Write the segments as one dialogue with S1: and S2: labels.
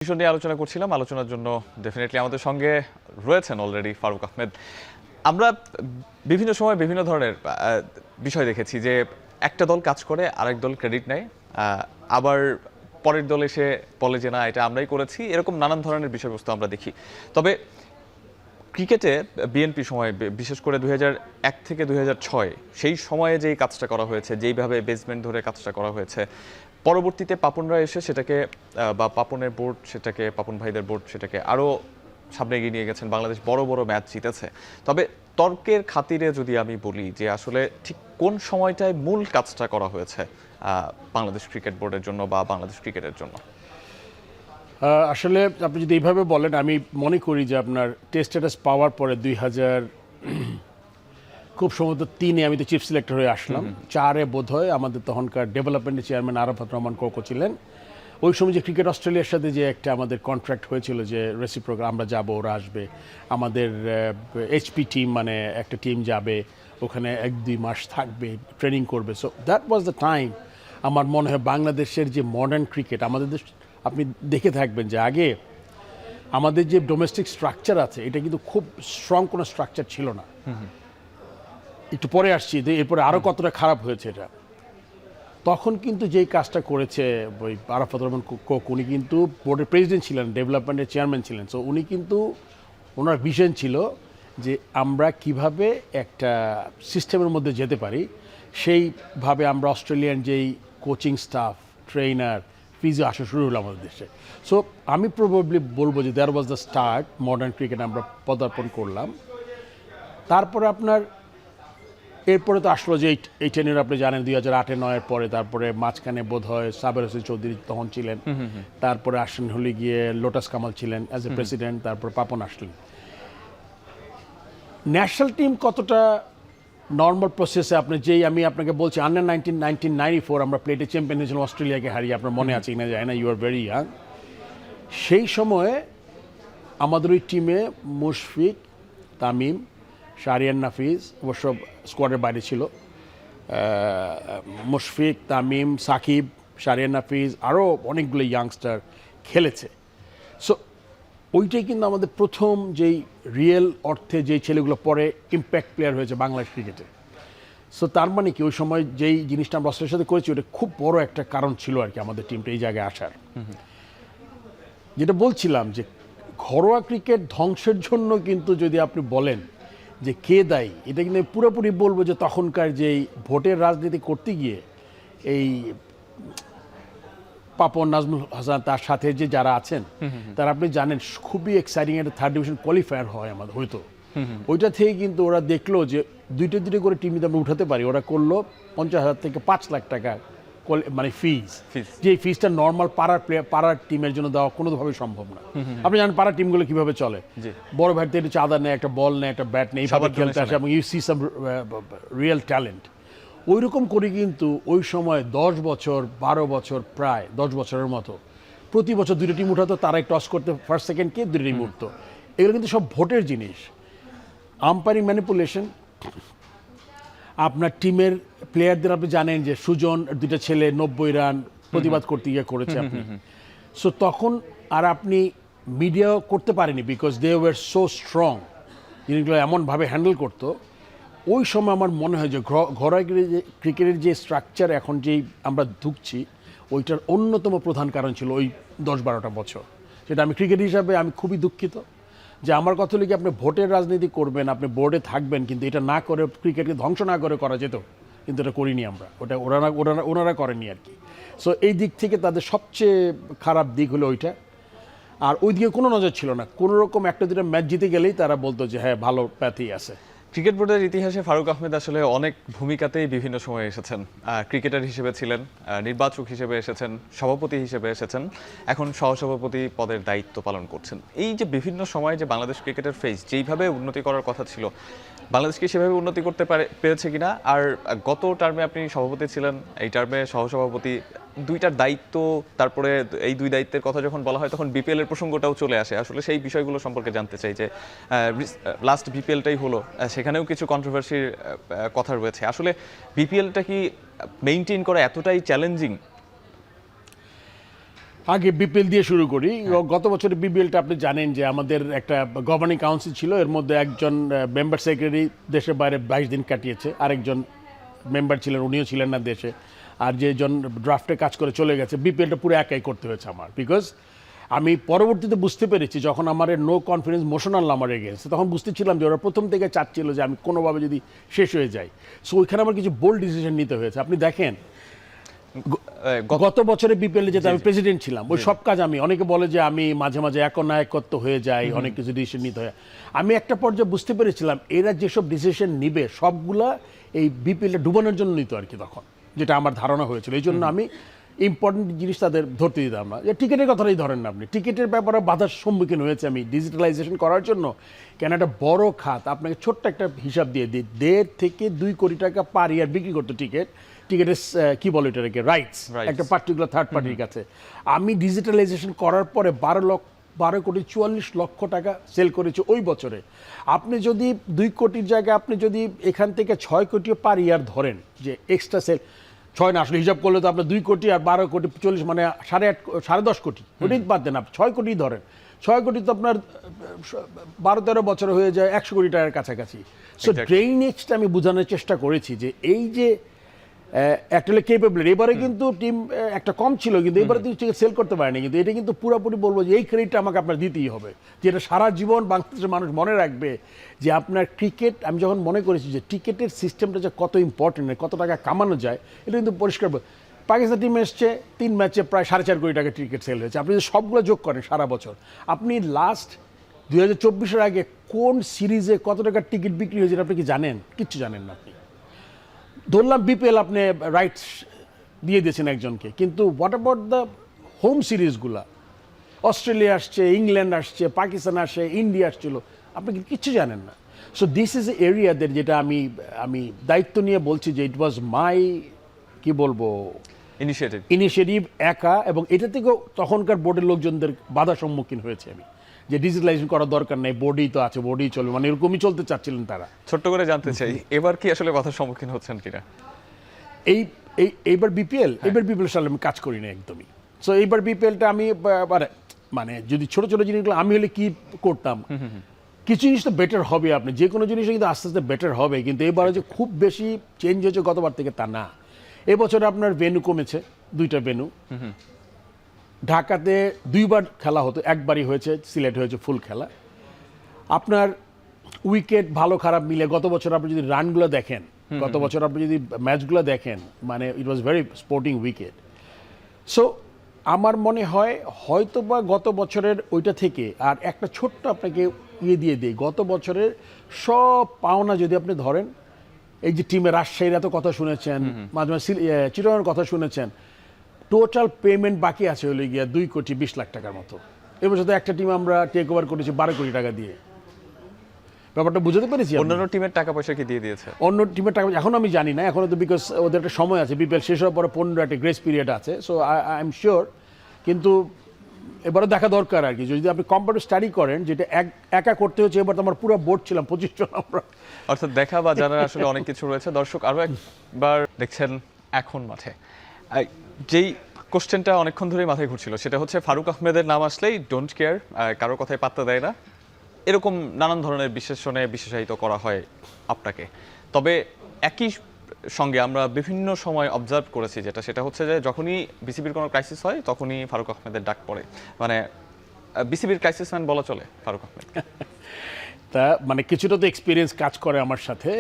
S1: বিষয় নিয়ে আলোচনা করছিলাম। আলোচনার জন্য ডেফিনেটলি আমাদের সঙ্গে রয়েছেন অলরেডি ফারুক আহমেদ। আমরা বিভিন্ন সময় বিভিন্ন ধরনের বিষয় দেখেছি যে একটা দল কাজ করে আরেক দল ক্রেডিট নেয়, আবার পরের দল এসে বলে যে না এটা আমরাই করেছি, এরকম নানান ধরনের বিষয়বস্তু আমরা দেখি। তবে ক্রিকেটে বিএনপি সময় বিশেষ করে 2001 থেকে 2006 সেই সময়ে যেই কাজটা করা হয়েছে, যেইভাবে বেসমেন্ট ধরে কাজটা করা হয়েছে, পরবর্তীতে পাপনরা এসে সেটাকে বা পাপনের বোর্ড সেটাকে, পাপন ভাইদের বোর্ড সেটাকে আরও সামনে এগিয়ে নিয়ে গেছেন। বাংলাদেশ বড় বড় ম্যাচ জিতেছে। তবে তর্কের খাতিরে যদি আমি বলি যে আসলে ঠিক কোন সময়টায় মূল কাজটা করা হয়েছে বাংলাদেশ ক্রিকেট বোর্ডের জন্য বা বাংলাদেশ ক্রিকেটের জন্য,
S2: আসলে আপনি যদি এইভাবে বলেন, আমি মনে করি যে আপনার টেস্ট স্ট্যাটাস পাওয়ার পরে 2000 খুব সম্ভবত 3-এ আমি তো চিফ সিলেক্টর হয়ে আসলাম, 4-এ বোধহয় আমাদের তখনকার ডেভেলপমেন্টের চেয়ারম্যান আরাফাত রহমান কোকো ছিলেন। ওই সময় যে ক্রিকেট অস্ট্রেলিয়ার সাথে যে একটা আমাদের কন্ট্রাক্ট হয়েছিল যে রেসিপ্রোকাল, আমরা যাব ওরা আসবে, আমাদের এইচপি টিম মানে একটা টিম যাবে ওখানে 1-2 মাস থাকবে, ট্রেনিং করবে। So that was the time. আমার মনে হয় বাংলাদেশের যে মডার্ন ক্রিকেট, আমাদের দেশ আপনি দেখে থাকবেন যে আগে আমাদের যে ডোমেস্টিক স্ট্রাকচার আছে এটা কিন্তু খুব স্ট্রং কোনো স্ট্রাকচার ছিল না। একটু পরে আসছি যে এরপরে আরও কতটা খারাপ হয়েছে এটা। তখন কিন্তু যেই কাজটা করেছে ওই আরাফাত রহমান কোক, উনি কিন্তু বোর্ডের প্রেসিডেন্ট ছিলেন, ডেভেলপমেন্টের চেয়ারম্যান ছিলেন। সো উনি কিন্তু ওনার ভিশন ছিল যে আমরা কিভাবে একটা সিস্টেমের মধ্যে যেতে পারি, সেইভাবে আমরা অস্ট্রেলিয়ান যেই কোচিং স্টাফ, ট্রেনার, ফিজিও আসা শুরু হলো আমাদের দেশে। সো আমি প্রবাবলি বলবো যে that was the start, modern cricket আমরা পদার্পণ করলাম। তারপরে আপনার এরপরে তো আসলো যে এই টেনিয়র আপনি জানেন 2008-9-এর পরে, তারপরে মাঝখানে বোধ হয় সাবের হোসেন চৌধুরী তখন ছিলেন, তারপরে আসেন হলে গিয়ে লোটাস কামাল ছিলেন অ্যাজ এ প্রেসিডেন্ট, তারপর পাপন আসলেন। ন্যাশনাল টিম কতটা নর্মাল প্রসেসে আপনি যেই আমি আপনাকে বলছি আন্ডার 1994 আমরা প্লেটে চ্যাম্পিয়ন হয়েছিলাম অস্ট্রেলিয়াকে হারিয়ে, আপনার মনে আছে কিনা যায় না, ইউ আর ভেরি ইয়াং। সেই সময়ে আমাদের ওই টিমে মুশফিক, তামিম, শাহরিয়ার নাফিজ অবশ্য স্কোয়াডের বাইরে ছিল, মুশফিক, তামিম, সাকিব, শাহরিয়ার নাফিজ, আরও অনেকগুলো ইয়াংস্টার খেলেছে। সো ওইটাই কিন্তু আমাদের প্রথম যেই রিয়েল অর্থে যেই ছেলেগুলো পরে ইম্প্যাক্ট প্লেয়ার হয়েছে বাংলাদেশ ক্রিকেটে। সো তার মানে কি ওই সময় যেই জিনিসটা আমরা অস্ট্রেলিয়ার সাথে করেছি ওটা খুব বড় একটা কারণ ছিল আর কি আমাদের টিমটা এই জায়গায় আসার। যেটা বলছিলাম যে ঘরোয়া ক্রিকেট ধ্বংসের জন্য কিন্তু যদি আপনি বলেন যে কে দায়ী, এটা কিন্তু পুরোপুরি বলবো যে তখনকার যেই ভোটের রাজনীতি করতে গিয়ে এই পাপন, নাজমুল হাসান, তার সাথে যে যারা আছেন তারা আপনি জানেন খুবই এক্সাইটিং একটা 3rd ডিভিশন কোয়ালিফায়ার হয় আমাদের হয়তো। ওইটা থেকে কিন্তু ওরা দেখলো যে দুইটা করে টিম যদি আমরা উঠাতে পারি, ওরা করলো 50,000 থেকে 5 লাখ টাকা মানে ফিজ, যে ফিজটা নর্মাল পাড়ার টিমের জন্য দেওয়া কোনোভাবেই সম্ভব না। আপনি জানেন পাড়ার টিমগুলো কিভাবে চলে, বড় ভাই থেকে চাঁদা নেয়, একটা বল নেয়, একটা ব্যাট নেই, এইভাবে খেলতে আসে এবং you see some real talent. ওই রকম করে কিন্তু ওই সময় 10 বছর 12 বছর প্রায় 10 বছরের মতো প্রতি বছর 2টা টিম উঠাতো, তারাই টস করতে ফার্স্ট সেকেন্ডকে 2টা টিম উঠতো। এগুলো কিন্তু সব ভোটের জিনিস, আম্পায়ারিং ম্যানিপুলেশন। আপনার টিমের প্লেয়ারদের আপনি জানেন যে সুজন 2টা ছেলে 90 রান প্রতিবাদ করতে গিয়ে করেছে আপনি। সো তখন আর আপনি মিডিয়াও করতে পারেনি because they were so strong, জিনিসগুলো এমনভাবে হ্যান্ডেল করতো। ওই সময় আমার মনে হয় যে ঘরোয়া ক্রিকেটের যে স্ট্রাকচার এখন যেই আমরা ঢুকছি ওইটার অন্যতম প্রধান কারণ ছিল ওই 10-12টা বছর। সেটা আমি ক্রিকেট হিসাবে আমি খুবই দুঃখিত যে আমার কথা হলো কি আপনি ভোটের রাজনীতি করবেন, আপনি বোর্ডে থাকবেন, কিন্তু এটা না করে ক্রিকেটকে ধ্বংস না করে করা যেত, কিন্তু এটা করিনি আমরা, ওটা ওনারা করেনি আর কি। সো এই দিক থেকে তাদের সবচেয়ে খারাপ দিক হলো ওইটা। আর ওই দিকে কোনো নজর ছিল না, কোনো রকম 1-2টা ম্যাচ জিতে গেলেই তারা বলতো যে হ্যাঁ ভালো প্যাথই আছে।
S1: ক্রিকেট বোর্ডের ইতিহাসে ফারুক আহমেদ আসলে অনেক ভূমিকাতেই বিভিন্ন সময়ে এসেছেন। ক্রিকেটার হিসেবে ছিলেন, নির্বাচক হিসেবে এসেছেন, সভাপতি হিসেবে এসেছেন, এখন সহসভাপতি পদের দায়িত্ব পালন করছেন। এই যে বিভিন্ন সময়ে যে বাংলাদেশ ক্রিকেটের ফেস যেইভাবে উন্নতি করার কথা ছিল, বাংলাদেশকে সেভাবে উন্নতি করতে পেরেছে কিনা? আর গত টার্মে আপনি সভাপতি ছিলেন, এই টার্মে সহসভাপতি, 2টার দায়িত্ব, তারপরে এই 2 দায়িত্বের কথা যখন বলা হয় তখন বিপিএল এর প্রসঙ্গটাও চলে আসে। আসলে সেই বিষয়গুলো সম্পর্কে জানতে চাই যে লাস্ট বিপিএলটাই হলো, সেখানেও কিছু কন্ট্রোভার্সির কথা রয়েছে। আসলে বিপিএলটা কি মেইনটেইন করা এতটাই চ্যালেঞ্জিং?
S2: আগে বিপিএল দিয়ে শুরু করি। গত বছরের বিপিএলটা আপনি জানেন যে আমাদের একটা গভর্নিং কাউন্সিল ছিল, এর মধ্যে একজন মেম্বার সেক্রেটারি দেশের বাইরে 22 দিন কাটিয়েছে, আরেকজন মেম্বার ছিলেন উনিও ছিলেন না দেশে, আর যেজন ড্রাফটে কাজ করে চলে গেছে। বিপিএলটা পুরো একাই করতে হয়েছে আমার, বিকজ আমি পরবর্তীতে বুঝতে পেরেছি যখন আমার নো কনফিডেন্স মোশন আনলাম আমার এগেন্স্ট, তখন বুঝতেছিলাম যে ওরা প্রথম থেকে চাচ্ছিল যে আমি কোনোভাবে যদি শেষ হয়ে যাই। সো ওইখানে আমার কিছু বোল্ড ডিসিশন নিতে হয়েছে। আপনি দেখেন গত বছরে বিপিএল যেতে আমি প্রেসিডেন্ট ছিলাম, ওই সব কাজ আমি, অনেকে বলে যে আমি মাঝে মাঝে একনায়কত্ব হয়ে যাই, অনেক কিছু ডিসিশন নিতে হয়। আমি একটা পর্যায়ে বুঝতে পেরেছিলাম এরা যেসব ডিসিশন নিবে সবগুলা এই বিপিএলটা ডুবানোর জন্য নিত আর কি, তখন যেটা আমার ধারণা হয়েছিল। এই জন্য আমি ইম্পর্টেন্ট জিনিস তাদের ধরতে দিতাম না। যে টিকিটের কথাটাই ধরেন না, আপনি টিকিটের ব্যাপারে বাধার সম্মুখীন হয়েছে আমি ডিজিটালাইজেশন করার জন্য। কেন একটা বড় খাত, আপনাকে ছোট্ট একটা হিসাব দিয়ে দিই, 1.5 থেকে 2 কোটি টাকা পার ইয়ার বিক্রি করতো টিকিটের কি বলে এটাকে, রাইটস একটা পার্টিকুলার থার্ড পার্টির কাছে। আমি ডিজিটালাইজেশন করার পরে 12 কোটি 44 লক্ষ টাকা সেল করেছি ওই বছরে। আপনি যদি 2 কোটির জায়গায় আপনি যদি এখান থেকে 6 কোটিও পার ইয়ার ধরেন যে এক্সট্রা সেল, 6 না আসলে হিসাব করলে তো আপনার 2 কোটি আর 12 কোটি 40 মানে 10.5 কোটি, ওটাই বাদ দেন, আপনি 6 কোটি ধরেন। 6 কোটি তো আপনার 12-13 বছর হয়ে যায় 100 কোটি টাকার কাছাকাছি। সো ড্রেইনেজটা আমি বোঝানোর চেষ্টা করেছি যে এই যে একটা হলো কেপেবিলিটি, এবারে কিন্তু টিম একটা কম ছিল কিন্তু এবারে কিন্তু সেল করতে পারেনি, কিন্তু এটা কিন্তু পুরোপুরি বলবো যে এই ক্রেডিটটা আমাকে আপনার দিতেই হবে, যেটা সারা জীবন বাংলাদেশের মানুষ মনে রাখবে যে আপনার ক্রিকেট। আমি যখন মনে করেছি যে টিকেটের সিস্টেমটা যে কত ইম্পর্টেন্ট, কত টাকা কামানো যায়, এটা কিন্তু পরিষ্কার। পাকিস্তান টিম এসছে 3 ম্যাচে প্রায় 4.5 কোটি টাকা টিকিট সেল হয়েছে। আপনি যদি সবগুলো যোগ করেন সারা বছর, আপনি লাস্ট 2024-এর আগে কোন সিরিজে কত টাকার টিকিট বিক্রি হয়েছে আপনি কি জানেন? কিচ্ছু জানেন না। আপনি ধরলাম বিপিএল আপনি রাইটস দিয়ে দিয়েছেন একজনকে, কিন্তু হোয়াট অ্যাবাউট দ্য হোম সিরিজগুলা? অস্ট্রেলিয়া আসছে, ইংল্যান্ড আসছে, পাকিস্তান আসছে, ইন্ডিয়া আসছিল, আপনি কিচ্ছু জানেন না। সো দিস ইজ এরিয়াদের যেটা আমি দায়িত্ব নিয়ে বলছি যে ইট ওয়াজ মাই কি বলবো ইনিশিয়েটিভ একা, এবং এটা থেকেও তখনকার বোর্ডের লোকজনদের বাধা সম্মুখীন হয়েছে আমি, যে ডিজিটালাইজেশন করার দরকার নেই, বোর্ডই তো আছে, বোর্ডই চলবে, মানে এরকমই চলতে চাচ্ছিলেন তারা।
S1: ছোট্ট করে জানতে চাই এবার কি আসলে বাধার সম্মুখীন হচ্ছেন কিনা?
S2: এইবার বিপিএল সালে আমি কাজ করি না একদমই। সো এইবার বিপিএলটা আমি মানে যদি ছোট ছোট জিনিসগুলো আমি হলে কি করতাম, কিছু জিনিস তো বেটার হবে, আপনি যে কোনো জিনিস কিন্তু আস্তে আস্তে বেটার হবে, কিন্তু এবারে যে খুব বেশি চেঞ্জ হয়েছে গতবার থেকে তা না। এবছরে আপনার ভেন্যু কমেছে, 2টা ভেন্যু। ঢাকাতে 2বার খেলা হতো, একবারই হয়েছে, সিলেট হয়েছে ফুল খেলা। আপনার উইকেট ভালো খারাপ মিলে গত বছর আপনি যদি রানগুলো দেখেন, গত বছর আপনি যদি ম্যাচগুলো দেখেন, মানে it was very sporting wicket. So আমার মনে হয় হয়তো বা গত বছরের ওইটা থেকে আর একটা ছোট্ট আপনাকে দিয়ে দিই, গত বছরের সব পাওনা যদি আপনি ধরেন, এই যে টিমের রাজশাহীর এত কথা শুনেছেন, মাঝে মাঝে চিটাগংয়ের কথা শুনেছেন, টোটাল পেমেন্ট বাকি আছে হলে গিয়া 2 কোটি 20 লাখ টাকার মতো। এবছর তো একটা টিম আমরা টেক ওভার করেছি 12 কোটি টাকা দিয়ে। ব্যাপারটা বুঝতে পেরেছি।
S1: অন্যান্য টিমের টাকা পয়সা কি দিয়ে দিয়েছে?
S2: অন্য টিমের টাকা এখন আমি জানি না, এখনো তো, বিকজ ওদের একটা সময় আছে, বিপিএল শেষ হওয়ার পরে 15 একটা গ্রেস পিরিয়ড আছে। সো আই এম শিওর, কিন্তু এবারে দেখা দরকার আর কি। যদি আপনি কম্পিউটার স্টাডি করেন, যেটা একা করতে হচ্ছে, এবার তো আমার পুরো বোর্ড ছিলাম 25 জন আমরা।
S1: অর্থাৎ দেখা বা জানার আসলে অনেক কিছু রয়েছে। দর্শক আরও একবার দেখছেন এখন মাঠে। যেই কোশ্চেনটা অনেকক্ষণ ধরেই মাথায় ঘুরছিল সেটা হচ্ছে ফারুক আহমেদের নাম আসলেই ডোন্ট কেয়ার, কারোর কথায় পাত্তা দেয় না, এরকম নানান ধরনের বিশেষণে বিশেষায়িত করা হয় আপনাকে। তবে একই সঙ্গে আমরা বিভিন্ন সময় অবজার্ভ করেছি সেটা হচ্ছে যে যখনই বিসিবির কোনো ক্রাইসিস হয় তখনই ফারুক আহমেদের ডাক পড়ে, মানে বিসিবির ক্রাইসিস ম্যান বলা চলে ফারুক আহমেদ।
S2: তা মানে কিছুটা তো এক্সপিরিয়েন্স কাজ করে আমার সাথে।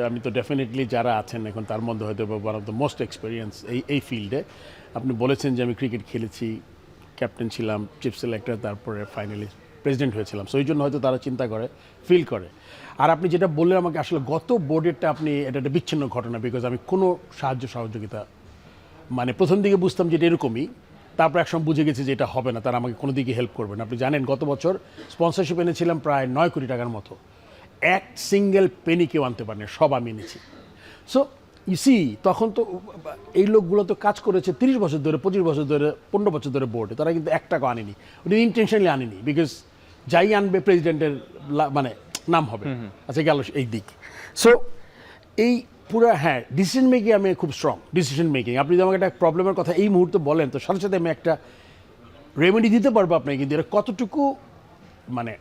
S2: আমি তো ডেফিনেটলি যারা আছেন এখন তার মধ্যে হয়তো one of the most experience এই ফিল্ডে। আপনি বলেছেন যে আমি ক্রিকেট খেলেছি, ক্যাপ্টেন ছিলাম, চিফ সিলেক্টর, তারপরে ফাইনালি প্রেসিডেন্ট হয়েছিলাম। সো এই জন্য হয়তো তারা চিন্তা করে, ফিল করে। আর আপনি যেটা বললেন আমাকে, আসলে গত বোর্ডেরটা আপনি এটা একটা বিচ্ছিন্ন ঘটনা, বিকজ আমি কোনো সহযোগিতা, মানে প্রথম দিকে বুঝতাম যে এটা এরকমই, তারপর একসময় বুঝে গেছি যে এটা হবে না, তারা আমাকে কোনো দিকে হেল্প করবে না। আপনি জানেন গত বছর স্পন্সরশিপ এনেছিলাম প্রায় 9 কোটি টাকার মতো, এক সিঙ্গেল পেনি কেউ আনতে পারেনি, সব আমি এনেছি। সো ইসি তখন তো এই লোকগুলো তো কাজ করেছে 30 বছর ধরে, 25 বছর ধরে, 15 বছর ধরে বোর্ডে, তারা কিন্তু 1 টাকা আনেনি, ওটা ইন্টেনশনালি আনেনি, বিকজ যাই আনবে প্রেসিডেন্টের মানে নাম হবে। আচ্ছা গেল এই দিক। সো এই পুরো, হ্যাঁ, ডিসিশন মেকিং আমি খুব স্ট্রং, ডিসিশন মেকিং। আপনি যদি আমাকে একটা প্রবলেমের কথা এই মুহূর্তে বলেন তো সাথে সাথে আমি একটা রেমেডি দিতে পারবো আপনাকে, কিন্তু এটা কতটুকু মানে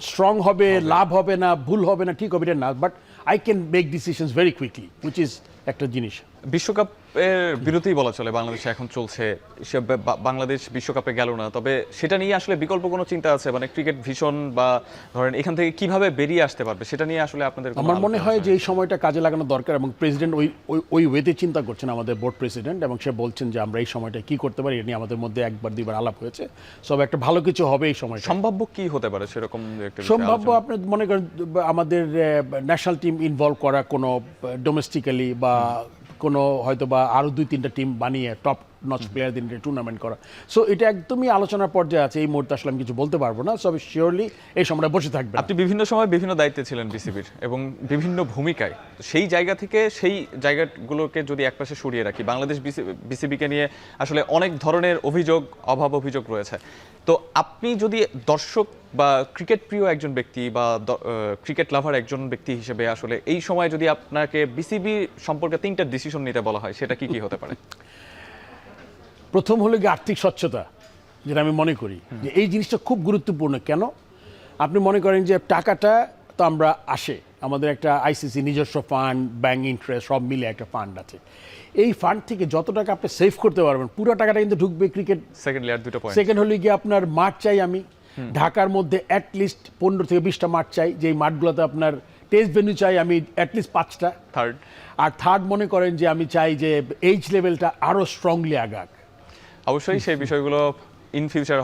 S2: স্ট্রং হবে, লাভ হবে না, ভুল হবে না, ঠিক হবে এটা না, but I can make decisions very quickly, which is একটা জিনিস।
S1: বিশ্বকাপের বিরতিই বলা চলে বাংলাদেশে এখন চলছে, বাংলাদেশ বিশ্বকাপে গেল না, তবে সেটা নিয়ে আসলে বিকল্প কোনো চিন্তা আছে, মানে ক্রিকেট ভীষণ বা ধরেন এখান থেকে কিভাবে বেরিয়ে আসতে পারবে সেটা নিয়ে আসলে আপনাদের কোনো
S2: আমার মনে
S1: আলোচনা
S2: হয়
S1: আছে?
S2: যে এই সময়টা কাজে লাগানো দরকার, এবং প্রেসিডেন্ট ওই ওয়েতে চিন্তা করছেন, আমাদের বোর্ড প্রেসিডেন্ট, এবং সে বলছেন যে আমরা এই সময়টা কি করতে পারি, এটা নিয়ে আমাদের মধ্যে একবার দুইবার আলাপ হয়েছে, সব একটা ভালো কিছু হবে এই সময়টা।
S1: সম্ভাব্য কি হতে পারে সেরকম একটা বিষয়
S2: সম্ভাব্য
S1: আলোচনা?
S2: আপনি মনে করেন আমাদের ন্যাশনাল টিম ইনভলভ করা কোনো ডোমেস্টিক্যালি, বা কোনো হয়তো বা আরও 2-3টা টিম বানিয়ে টপ নচ প্লেয়ারদের নিয়ে টুর্নামেন্ট করা। সো এটা একদমই আলোচনার পর্যায়ে আছে, এই মুহূর্তে আসলে আমি কিছু বলতে পারবো না, সব শিওরলি এই সময়টা বসে থাকবে না।
S1: আপনি বিভিন্ন সময় বিভিন্ন দায়িত্বে ছিলেন বিসিবির এবং বিভিন্ন ভূমিকায়, তো সেই জায়গা থেকে সেই জায়গাগুলোকে যদি একপাশে সরিয়ে রাখি, বাংলাদেশ বিসিবিকে নিয়ে আসলে অনেক ধরনের অভিযোগ রয়েছে। তো আপনি যদি দর্শক বা ক্রিকেট প্রিয় একজন ব্যক্তি বা ক্রিকেট লাভার একজন ব্যক্তি হিসেবে আসলে এই সময় যদি আপনাকে বিসিবি সম্পর্কে 3টা ডিসিশন নিতে বলা হয়, সেটা কি কি হতে পারে?
S2: প্রথম হলো গিয়ে আর্থিক স্বচ্ছতা, যেটা আমি মনে করি যে এই জিনিসটা খুব গুরুত্বপূর্ণ। কেন? আপনি মনে করেন যে টাকাটা তো আমরা আসে, আমাদের একটা আইসিসি নিজস্ব ফান্ড, ব্যাংক ইন্টারেস্ট সব মিলে একটা ফান্ড আছে। এই ফান্ড থেকে যত টাকা আপনি সেভ করতে পারবেন, পুরো টাকাটা কিন্তু ঢুকবে ক্রিকেট।
S1: সেকেন্ডলি আর 2টা পয়েন্ট।
S2: সেকেন্ড হলো গিয়ে আপনার মাঠ চাই, আমি ঢাকার মধ্যে অ্যাটলিস্ট 15 থেকে 20টা মাঠ চাই, যেই মাঠগুলোতে আপনার টেস্ট ভেন্যু চাই আমি অ্যাটলিস্ট 5টা।
S1: থার্ড,
S2: আর থার্ড মনে করেন যে আমি চাই যে এইজ লেভেলটা আরও স্ট্রংলি আগাক।
S1: অবশ্যই সেই বিষয়গুলো ইন ফিউচার